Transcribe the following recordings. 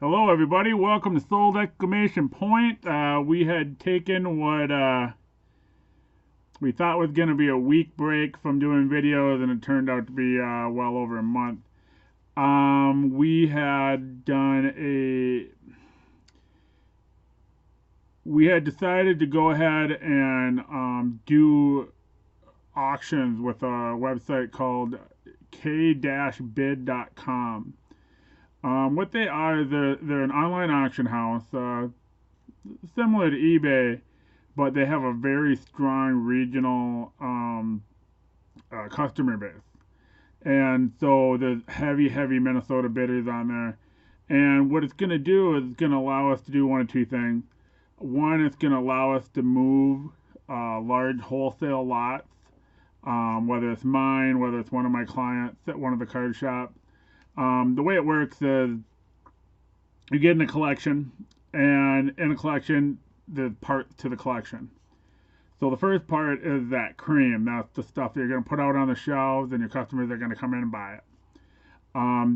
Hello, everybody. Welcome to Sold Exclamation Point. We had taken what we thought was going to be a week break from doing videos, and it turned out to be well over a month. We had decided to go ahead and do auctions with a website called k-bid.com. What they are, they're an online auction house, similar to eBay, but they have a very strong regional customer base. And so there's heavy Minnesota bidders on there. And what it's going to do is it's going to allow us to do one of two things. One, it's going to allow us to move large wholesale lots, whether it's mine, whether it's one of my clients at one of the card shops. The way it works is you get in a collection, and in a collection, there's parts to the collection. So the first part is that cream. That's the stuff that you're going to put out on the shelves, and your customers are going to come in and buy it.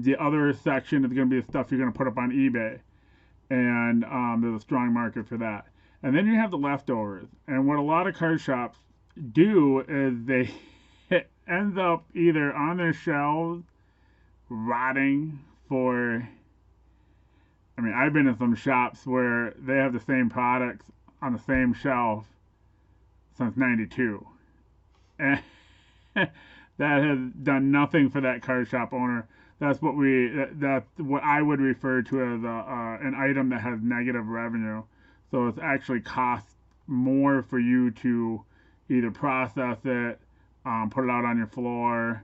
The other section is going to be the stuff you're going to put up on eBay, and there's a strong market for that. And then you have the leftovers. And what a lot of card shops do is it ends up either on their shelves rotting for, I mean, I've been in some shops where they have the same products on the same shelf since '92, and that has done nothing for that card shop owner. That's what I would refer to as an item that has negative revenue. So it's actually costs more for you to either process it, put it out on your floor,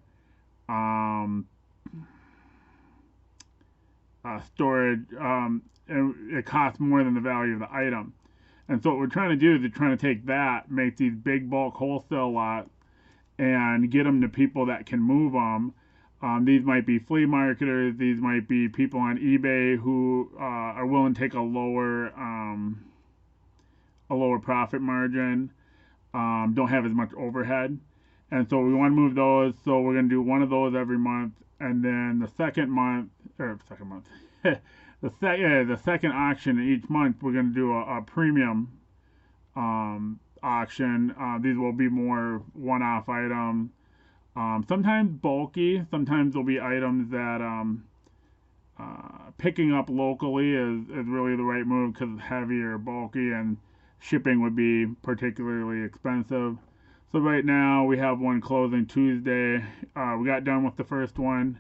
storage, and it costs more than the value of the item. And so what we're trying to do is we're trying to take that, make these big bulk wholesale lots, and get them to people that can move them. These might be flea marketers. These might be people on eBay who are willing to take a lower profit margin, don't have as much overhead. And so we want to move those. So we're going to do one of those every month. And then the second auction each month, we're going to do a premium auction. These will be more one-off items. Sometimes bulky. Sometimes there'll be items that picking up locally is really the right move because it's heavy or bulky, and shipping would be particularly expensive. So right now we have one closing Tuesday. We got done with the first one,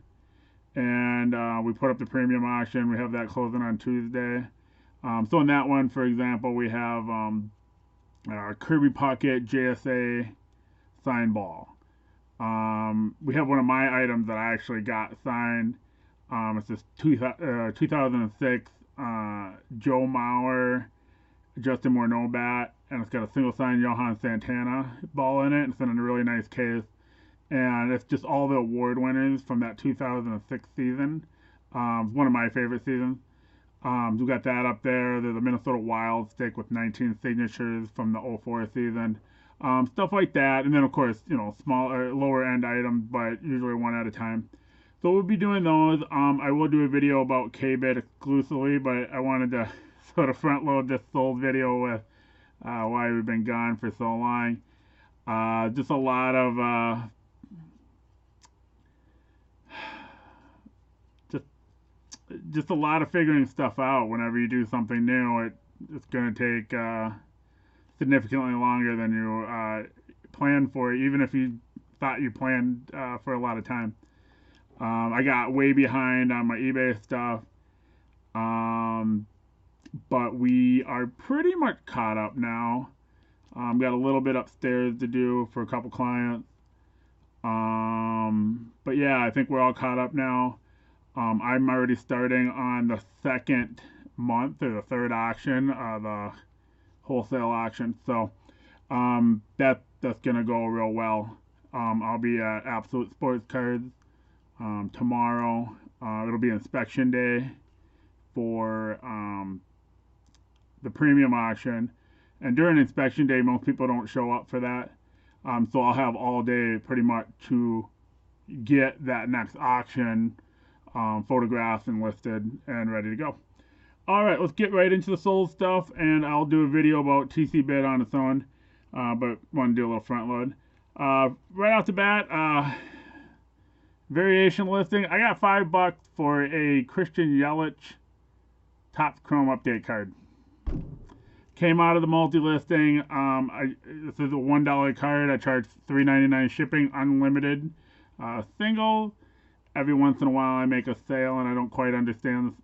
and we put up the premium auction. We have that closing on Tuesday. So in that one, for example, we have Kirby Pocket JSA sign ball. We have one of my items that I actually got signed. It's this 2006 Joe Mauer Justin Morneau bat, and it's got a single sign Johan Santana ball in it. It's in a really nice case, and it's just all the award winners from that 2006 season. One of my favorite seasons. We got that up there. There's a Minnesota Wild stick with 19 signatures from the 04 season. Stuff like that, and then of course, smaller, lower end items, but usually one at a time. So we'll be doing those. I will do a video about K-Bid exclusively, but I wanted to sort of front load this sold video with why we've been gone for so long. Just a lot of just a lot of figuring stuff out. Whenever you do something new, it's going to take significantly longer than you planned for, even if you thought you planned for a lot of time. I got way behind on my eBay stuff, but we are pretty much caught up now. Got a little bit upstairs to do for a couple clients. But yeah, I think we're all caught up now. I'm already starting on the second month or the third auction, the wholesale auction. So that's gonna go real well. I'll be at Absolute Sports Cards tomorrow. It'll be inspection day for the premium auction, and during inspection day most people don't show up for that, so I'll have all day pretty much to get that next auction photographed and listed and ready to go. All right, let's get right into the sold stuff, and I'll do a video about TC bid on its own, but want to do a little front load. Right off the bat, variation listing. I got $5 for a Christian Yelich Top Chrome update card. Came out of the multi-listing. This is a $1 card. I charge $3.99 shipping, unlimited. Single. Every once in a while I make a sale, and I don't quite understand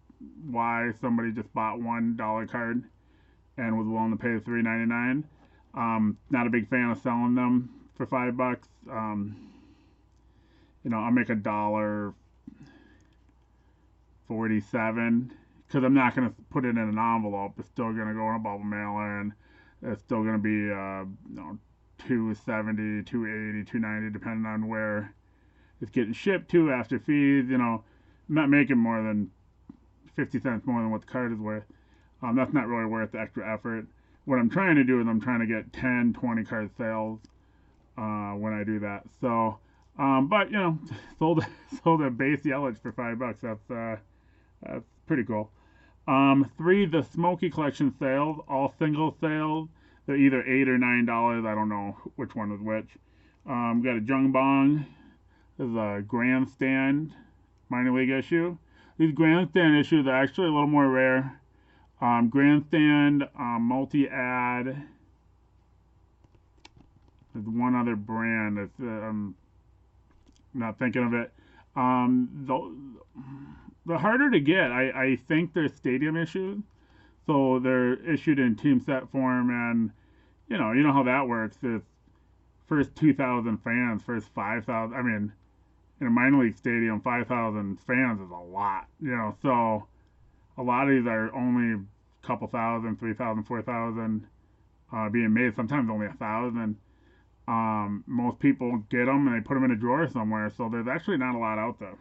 why somebody just bought $1 card and was willing to pay $3.99. Not a big fan of selling them for $5. I'll make $1.47 because I'm not going to put it in an envelope. It's still going to go in a bubble mailer, and it's still going to be $2.70, $2.80, $2.90, depending on where it's getting shipped to after fees. I'm not making more than 50 cents more than what the card is worth. That's not really worth the extra effort. What I'm trying to do is I'm trying to get 10, 20 card sales when I do that. So, but sold a base Yelich for $5. That's pretty cool. 3, the Smoky collection sales, all single sales. They're either $8 or $9. I don't know which one is which. Got a Jung Bong. This is a Grandstand minor league issue. These Grandstand issues are actually a little more rare. Grandstand multi-ad. There's one other brand that's I'm not thinking of it. The harder to get, I think they're stadium issues. So they're issued in team set form, and you know how that works. It's first 2,000 fans, first 5,000. I mean, in a minor league stadium, 5,000 fans is a lot. So a lot of these are only a couple thousand, 3,000, 4,000 being made. Sometimes only 1,000. Most people get them and they put them in a drawer somewhere. So there's actually not a lot out there.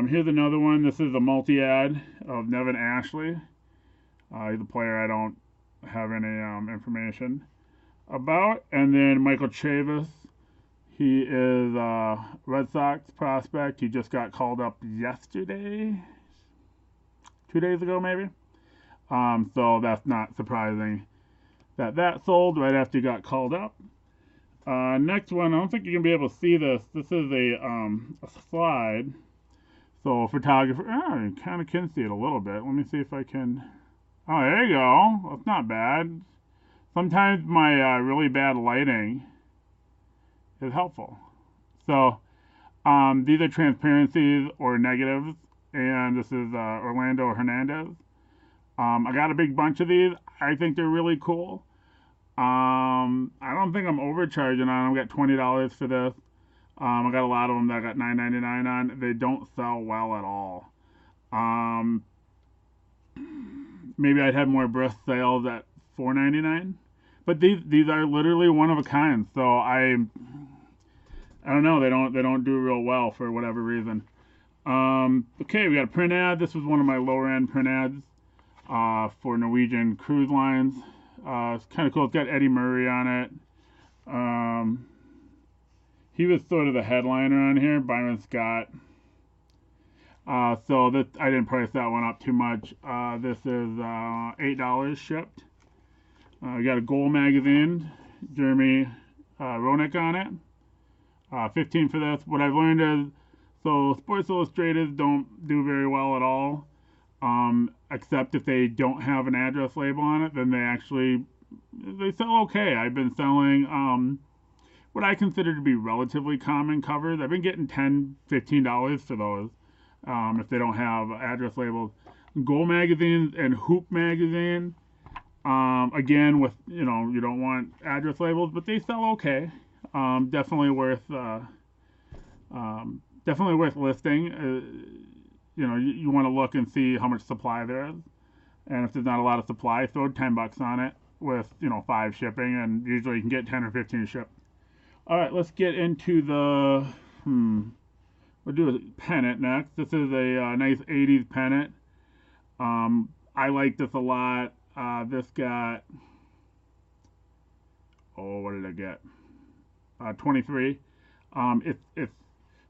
Here's another one. This is a multi-ad of Nevin Ashley. He's a player I don't have any information about. And then Michael Chavis. He is a Red Sox prospect. He just got called up yesterday. 2 days ago, maybe. So that's not surprising that sold right after he got called up. Next one, I don't think you're going to be able to see this. This is a slide. So photographer, you kind of can see it a little bit. Let me see if I can. Oh, there you go. That's not bad. Sometimes my really bad lighting is helpful. So these are transparencies or negatives, and this is Orlando Hernandez. I got a big bunch of these. I think they're really cool. I don't think I'm overcharging on them. I got $20 for this. I got a lot of them that I got $9.99 on. They don't sell well at all. Maybe I'd have more brisk sales at $4.99. But these are literally one of a kind. So I don't know. They don't do real well for whatever reason. Okay, we got a print ad. This was one of my lower end print ads for Norwegian cruise lines. It's kind of cool. It's got Eddie Murray on it. He was sort of the headliner on here, Byron Scott. So this, I didn't price that one up too much. This is $8 shipped. We got a Goal magazine, Jeremy Roenick on it. 15 for this. What I've learned is, so Sports Illustrated don't do very well at all, except if they don't have an address label on it. Then they sell okay. I've been selling what I consider to be relatively common covers. I've been getting $10, $15 for those if they don't have address labels. Goal magazines and Hoop magazine, again, with you don't want address labels, but they sell okay. Definitely worth listing. You want to look and see how much supply there is, and if there's not a lot of supply, throw $10 on it with 5 shipping, and usually you can get 10 or 15 shipped. All right, let's get into the we'll do a Pennant next. This is a nice 80s Pennant. I like this a lot. This got, what did I get? 23. It's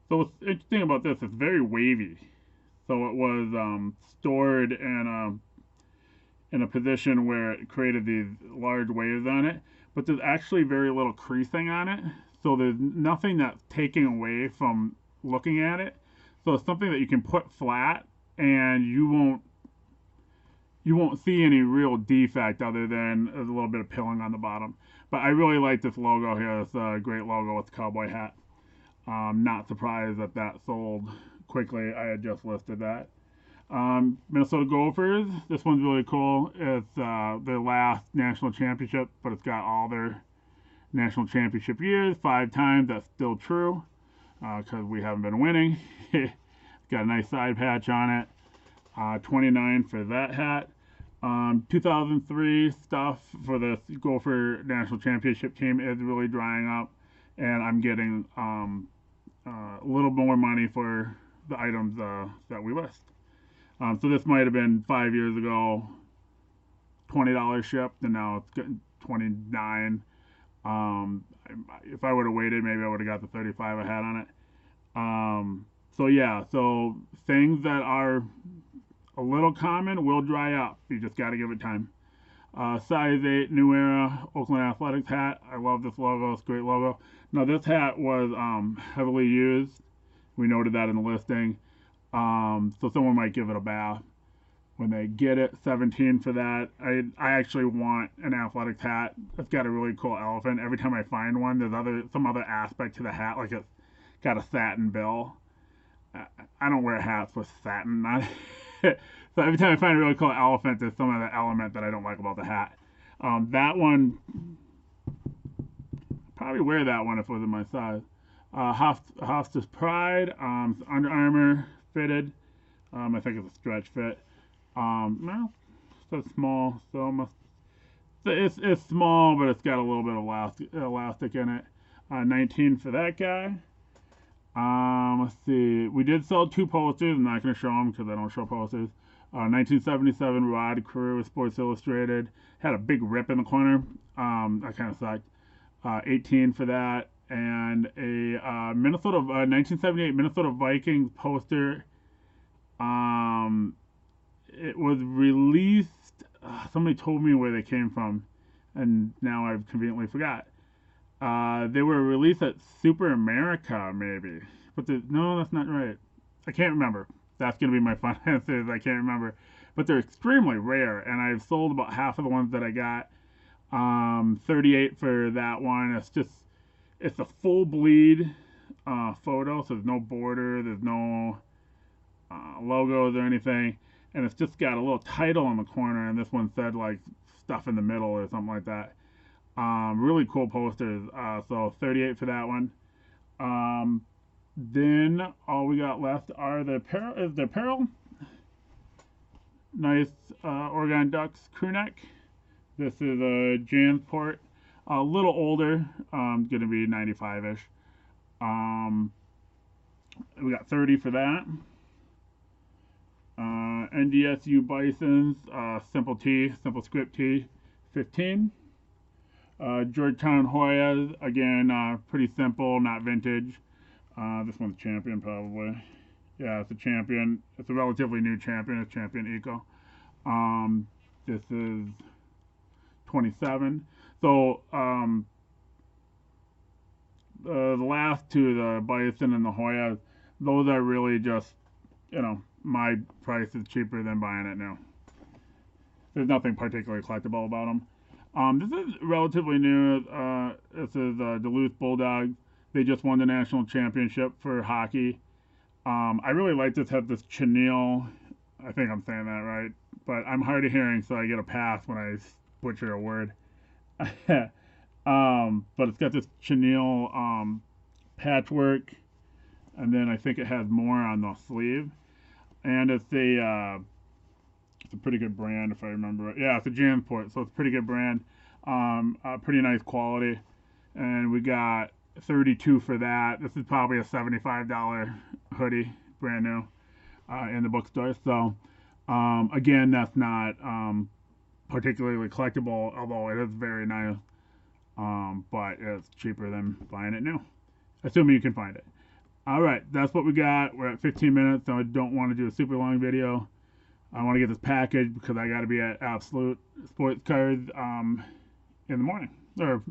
so what's interesting about this, it's very wavy. So it was stored in a in a position where it created these large waves on it, but there's actually very little creasing on it, so there's nothing that's taking away from looking at it. So it's something that you can put flat, and you won't see any real defect other than a little bit of pilling on the bottom. But I really like this logo here. It's a great logo with the cowboy hat. Not surprised that that sold quickly. I had just listed that. Minnesota Gophers. This one's really cool. It's their last national championship, but it's got all their national championship years, 5 times. That's still true because we haven't been winning. It's got a nice side patch on it. 29 for that hat. 2003 stuff for the Gopher National Championship team is really drying up, and I'm getting a little more money for the items that we list. So this might have been 5 years ago, $20 shipped, and now it's getting $29. If I would have waited, maybe I would have got the 35 I had on it. So yeah, so things that are a little common will dry up. You just got to give it time. Size 8 New Era Oakland Athletics hat. I love this logo. It's a great logo. Now this hat was heavily used. We noted that in the listing. So someone might give it a bath when they get it. 17 for that. I actually want an athletics hat. It's got a really cool elephant. Every time I find one, there's some other aspect to the hat, like it's got a satin bill. I don't wear hats with satin on it. So every time I find a really cool elephant, there's some other element that I don't like about the hat. That one, I'd probably wear that one if it was in my size. Hofstra Pride, Under Armour fitted. I think it's a stretch fit. No, it's small, so it's small, but it's got a little bit of elastic in it. 19 for that guy. Let's see. We did sell 2 posters. I'm not going to show them because I don't show posters. 1977 Rod Carew Sports Illustrated. Had a big rip in the corner. That kind of sucked. 18 for that. And a 1978 Minnesota Vikings poster. It was released. Somebody told me where they came from, and now I've conveniently forgot. They were released at Super America, maybe. But no, that's not right. I can't remember. That's going to be my fun answer. I can't remember. But they're extremely rare, and I've sold about half of the ones that I got. 38 for that one. It's a full bleed photo, so there's no border, there's no logos or anything, and it's just got a little title on the corner, and this one said like stuff in the middle or something like that. Really cool posters. So 38 for that one. Then all we got left are the apparel. Nice Oregon Ducks crew neck. This is a Jansport. A little older. Going to be 95-ish. We got 30 for that. NDSU Bison's simple script tee, 15. Georgetown Hoyas, again, pretty simple, not vintage. This one's champion, probably. Yeah, it's a champion. It's a relatively new champion. It's champion eco. This is 27. So, the last two, the Bison and the Hoyas, those are really just, my price is cheaper than buying it new. There's nothing particularly collectible about them. This is relatively new. This is Duluth Bulldogs. They just won the national championship for hockey. I really like this. Has this chenille. I think I'm saying that right, but I'm hard of hearing, so I get a pass when I butcher a word. But it's got this chenille patchwork, and then I think it has more on the sleeve. And it's a pretty good brand, if I remember it. Yeah, it's a Jansport, so it's a pretty good brand. Pretty nice quality. And we got 32 for that. This is probably a $75 hoodie, brand new, in the bookstore. So, again, that's not particularly collectible, although it is very nice. But it's cheaper than buying it new, assuming you can find it. All right, that's what we got. We're at 15 minutes, so I don't want to do a super long video. I want to get this package because I got to be at Absolute Sports Cards in the morning, or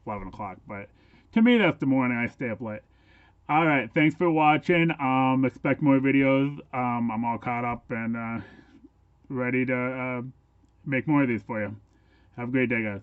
11 o'clock. But to me, that's the morning. I stay up late. All right, thanks for watching. Expect more videos. I'm all caught up and ready to make more of these for you. Have a great day, guys.